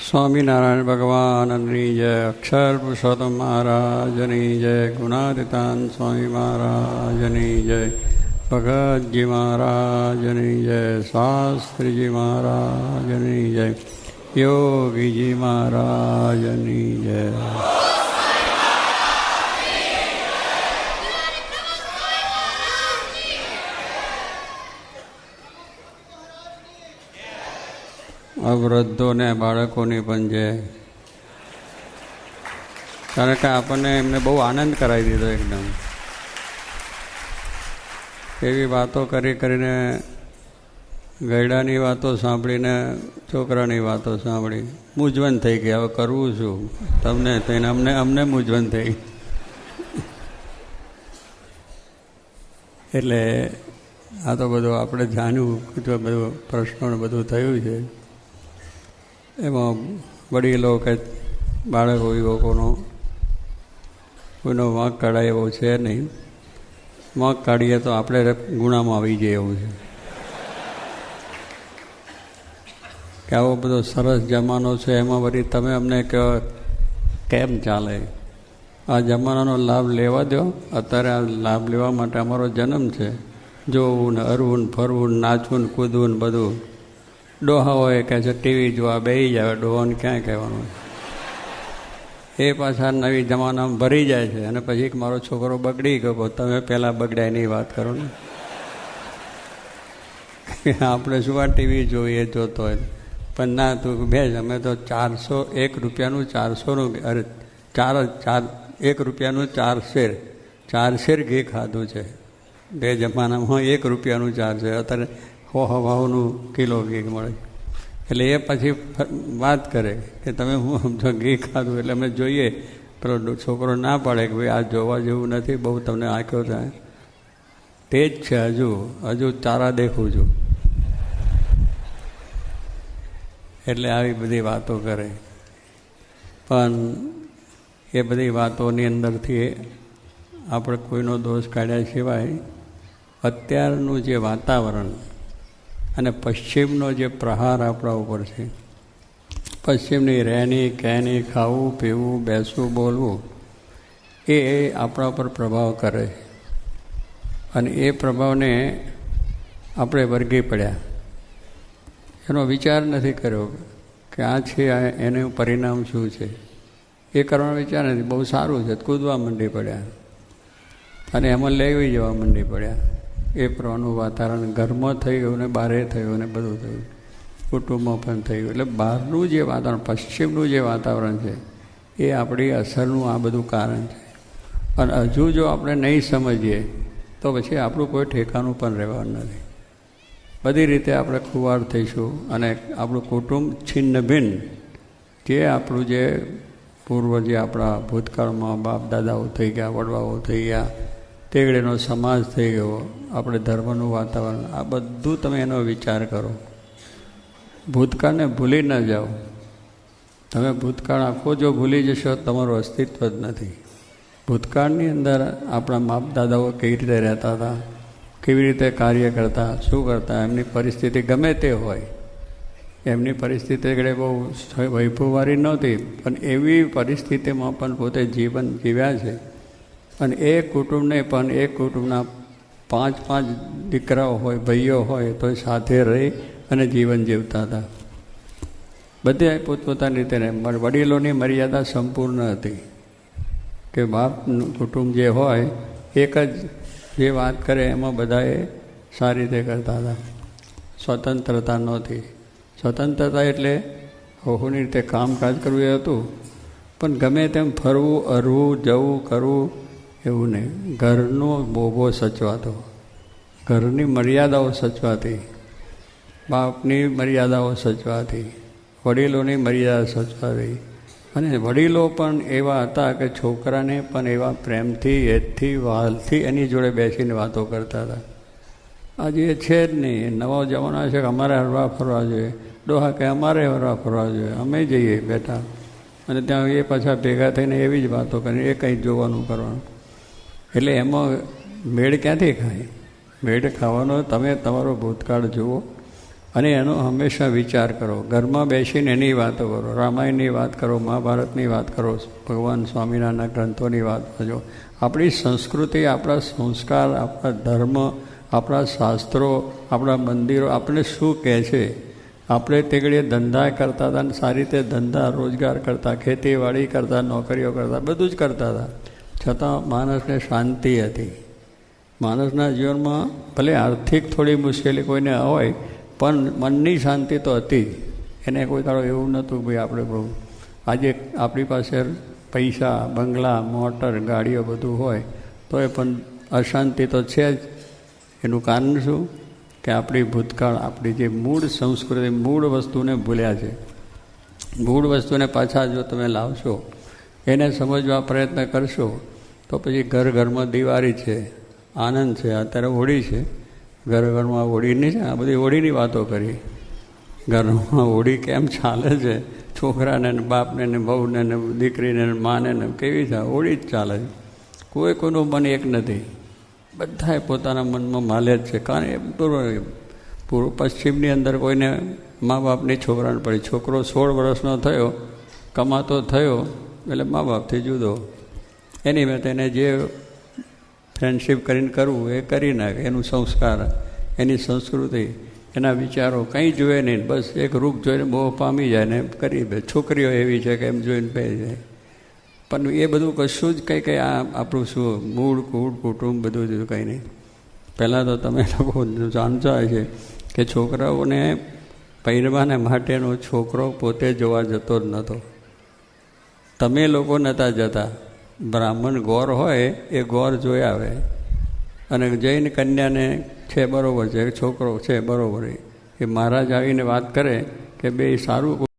સ્વામિનારાયણ ભગવાનની જય, અક્ષર પુરુષોત્તમ મહારાજની જય, ગુણાતીતાન સ્વામી મહારાજની જય, ભગતજી મહારાજની જય, શાસ્ત્રીજી મહારાજની જય, યોગીજી મહારાજની જય. આ વૃદ્ધોને બાળકોની પણ છે, કારણ કે આપણને એમને બહુ આનંદ કરાવી દીધો. એકદમ એવી વાતો કરીને, ગયડાની વાતો સાંભળીને, છોકરાની વાતો સાંભળી મૂંઝવણ થઈ ગઈ. હવે કરવું શું? તમને થઈને અમને મૂંઝવણ થઈ. એટલે આ તો બધું આપણે જાણ્યું, બધું પ્રશ્નો બધું થયું છે. એમાં વડીલો કે બાળકો યુવકોનો કોઈનો વાંક કાઢાય એવો છે નહીં. વાંક કાઢીએ તો આપણે ગુનામાં આવી જઈએ એવું છે કે આવો બધો સરસ જમાનો છે, એમાં વળી તમે અમને કહો કેમ ચાલે? આ જમાનાનો લાભ લેવા દો. અત્યારે આ લાભ લેવા માટે અમારો જન્મ છે. જોવું ને હરવું ને ફરવું ને નાચવું ને કૂદવું ને બધું. ડોહા હોય કહે છે ટીવી જોવા બેસી જાય. ડોહાને ક્યાં કહેવાનું? એ પાછા નવી જમાનામાં ભરી જાય છે. અને પછી મારો છોકરો બગડી ગયો. તમે પહેલાં બગડ્યા એની વાત કરો ને. આપણે શું આ ટીવી જોઈએ જોતો હોય? પણ ના, તું બેસ. અમે તો 1 રૂપિયાનું 400નું, અરે 1 રૂપિયાનું 4 શેર 4 શેર ઘી ખાધું છે. બે જમાનામાં 1 રૂપિયાનું 4 શેર. અત્યારે ભાવનું કિલો ઘી મળે. એટલે એ પછી વાત કરે કે તમે હું સમજો ઘી ખાધું. એટલે અમે જોઈએ. પેલો છોકરો ના પાડે કે ભાઈ આ જોવા જેવું નથી, બહુ તમને આંખ્યો થાય. તે જ છે. હજુ તારા દેખું છું. એટલે આવી બધી વાતો કરે. પણ એ બધી વાતોની અંદરથી આપણે કોઈનો દોષ કાઢ્યા સિવાય અત્યારનું જે વાતાવરણ અને પશ્ચિમનો જે પ્રહાર આપણા ઉપર છે, પશ્ચિમની રહેણી કહેણી, ખાવું પીવું, બેસવું બોલવું, એ આપણા ઉપર પ્રભાવ કરે. અને એ પ્રભાવને આપણે વળગી પડ્યા. એનો વિચાર નથી કર્યો કે આ છે, એનું પરિણામ શું છે. એ કરવાનો વિચાર નથી. બહુ સારું છે, કૂદવા માંડી પડ્યા અને એમાં લેવી જવા માંડી પડ્યા. એ પ્રમાણનું વાતાવરણ ઘરમાં થઈ ગયું ને બહારે થયું ને બધું થયું, કુટુંબમાં પણ થયું. એટલે બહારનું જે વાતાવરણ, પશ્ચિમનું જે વાતાવરણ છે, એ આપણી અસરનું આ બધું કારણ છે. અને હજુ જો આપણે નહીં સમજીએ તો પછી આપણું કોઈ ઠેકાનું પણ રહેવાનું નથી. બધી રીતે આપણે ખુવાર થઈશું અને આપણું કુટુંબ છિન્ન ભિન્ન. જે આપણું જે પૂર્વ જે આપણા ભૂતકાળમાં બાપ દાદાઓ થઈ ગયા, વડવાઓ થઈ ગયા, તેગડેનો સમાજ થઈ ગયો, આપણે ધર્મનું વાતાવરણ, આ બધું તમે એનો વિચાર કરો. ભૂતકાળને ભૂલી ન જાઓ. તમે ભૂતકાળ આખો જો ભૂલી જશો તમારું અસ્તિત્વ જ નથી. ભૂતકાળની અંદર આપણા બાપ દાદાઓ કેવી રીતે રહેતા હતા, કેવી રીતે કાર્ય કરતા, શું કરતા, એમની પરિસ્થિતિ ગમે તે હોય. એમની પરિસ્થિતિ આગળ બહુ વૈભવવાળી નહોતી, પણ એવી પરિસ્થિતિમાં પણ પોતે જીવન જીવ્યા છે. અને એ કુટુંબને પણ એક કુટુંબના 5 દીકરાઓ હોય, ભાઈઓ હોય, તો સાથે રહી અને જીવન જીવતા હતા. બધે પોતપોતાની રીતે રહે. વડીલોની મર્યાદા સંપૂર્ણ હતી કે બાપનું કુટુંબ જે હોય એક જ જે વાત કરે એમાં બધાએ સારી રીતે કરતા હતા. સ્વતંત્રતા નહોતી. સ્વતંત્રતા એટલે હોની રીતે કામકાજ કરવું એ હતું, પણ ગમે તેમ ફરવું, હરવું, જવું, કરવું એવું નહીં. ઘરનો બોબો સચવાતો, ઘરની મર્યાદાઓ સચવાતી, બાપની મર્યાદાઓ સચવાતી, વડીલોની મર્યાદા સચવાતી. અને વડીલો પણ એવા હતા કે છોકરાને પણ એવા પ્રેમથી, હેતથી, વહાલથી એની જોડે બેસીને વાતો કરતા હતા. આજે એ છે જ નહીં. નવો જમાનો છે કે અમારે હરવા ફરવા જોઈએ. ડોહા કે અમારે હરવા ફરવા જોઈએ, અમે જઈએ બેઠા. અને ત્યાં એ પાછા ભેગા થઈને એવી જ વાતો કરીને એ કંઈ જોવાનું કરવાનું. એટલે એમાં મેળ ક્યાંથી ખાય? મેળ ખાવાનો તમે તમારો ભૂતકાળ જુઓ અને એનો હંમેશા વિચાર કરો. ઘરમાં બેસીને એની વાતો કરો, રામાયણની વાત કરો, મહાભારતની વાત કરો, ભગવાન સ્વામિનારાયણના ગ્રંથોની વાત કરો. આપણી સંસ્કૃતિ, આપણા સંસ્કાર, આપણા ધર્મ, આપણા શાસ્ત્રો, આપણા મંદિરો આપણે શું કહે છે. આપણે તે ઘડીએ ધંધા કરતા હતા અને સારી રીતે ધંધા રોજગાર કરતા, ખેતીવાડી કરતા, નોકરીઓ કરતા, બધું જ કરતા હતા. છતાં માણસને શાંતિ હતી. માણસના જીવનમાં ભલે આર્થિક થોડી મુશ્કેલી કોઈને હોય, પણ મનની શાંતિ તો હતી જ. એને કોઈ દાડો એવું નહોતું ભાઈ આપણે બહુ આજે આપણી પાસે પૈસા, બંગલા, મોટર, ગાડીઓ બધું હોય તો એ પણ અશાંતિ તો છે જ. એનું કારણ શું કે આપણી ભૂતકાળ, આપણી જે મૂળ સંસ્કૃતિ, મૂળ વસ્તુને ભૂલ્યા છે. મૂળ વસ્તુને પાછા જો તમે લાવશો, એને સમજવા પ્રયત્ન કરશો, તો પછી ઘર ઘરમાં દિવાળી છે, આનંદ છે. અત્યારે હોળી છે, ઘર ઘરમાં હોળીની છે. આ બધી હોળીની વાતો કરી. ઘરમાં હોળી કેમ ચાલે છે, છોકરાને ને બાપને ને બહુને ને દીકરીને ને માને ને કેવી છે હોળી જ ચાલે છે. કોઈ કોઈનું મન એક નથી, બધાએ પોતાના મનમાં માલે જ છે. કારણ એ પૂર્વ પશ્ચિમની અંદર કોઈને મા બાપની છોકરાને પડી. છોકરો 16 વર્ષનો થયો, કમાતો થયો એટલે મા બાપથી જુદો. એની મેં તેને જે ફ્રેન્ડશીપ કરીને કરવું એ કરી નાખે. એનું સંસ્કાર, એની સંસ્કૃતિ, એના વિચારો કંઈ જુએ નહીં. બસ એક રૂપ જોઈને બહુ પામી જાય ને કરી દે. છોકરીઓ એવી છે કે એમ જોઈને પે જાય. પણ એ બધું કશું જ કંઈ આપણું શું મૂળ કુટુંબ બધું જ કંઈ નહીં. પહેલાં તો તમે લોકો જાણતા હોય છે કે છોકરાઓને પહેરવાને માટેનો છોકરો પોતે જોવા જતો જ નહોતો. તમે લોકો નહોતા જતા. બ્રાહ્મણ ગોર હોય એ ગોર જોઈ આવે અને જૈન કન્યાને છે બરાબર છે, છોકરો છે બરાબર, એ મહારાજ આવીને વાત કરે કે બે સારું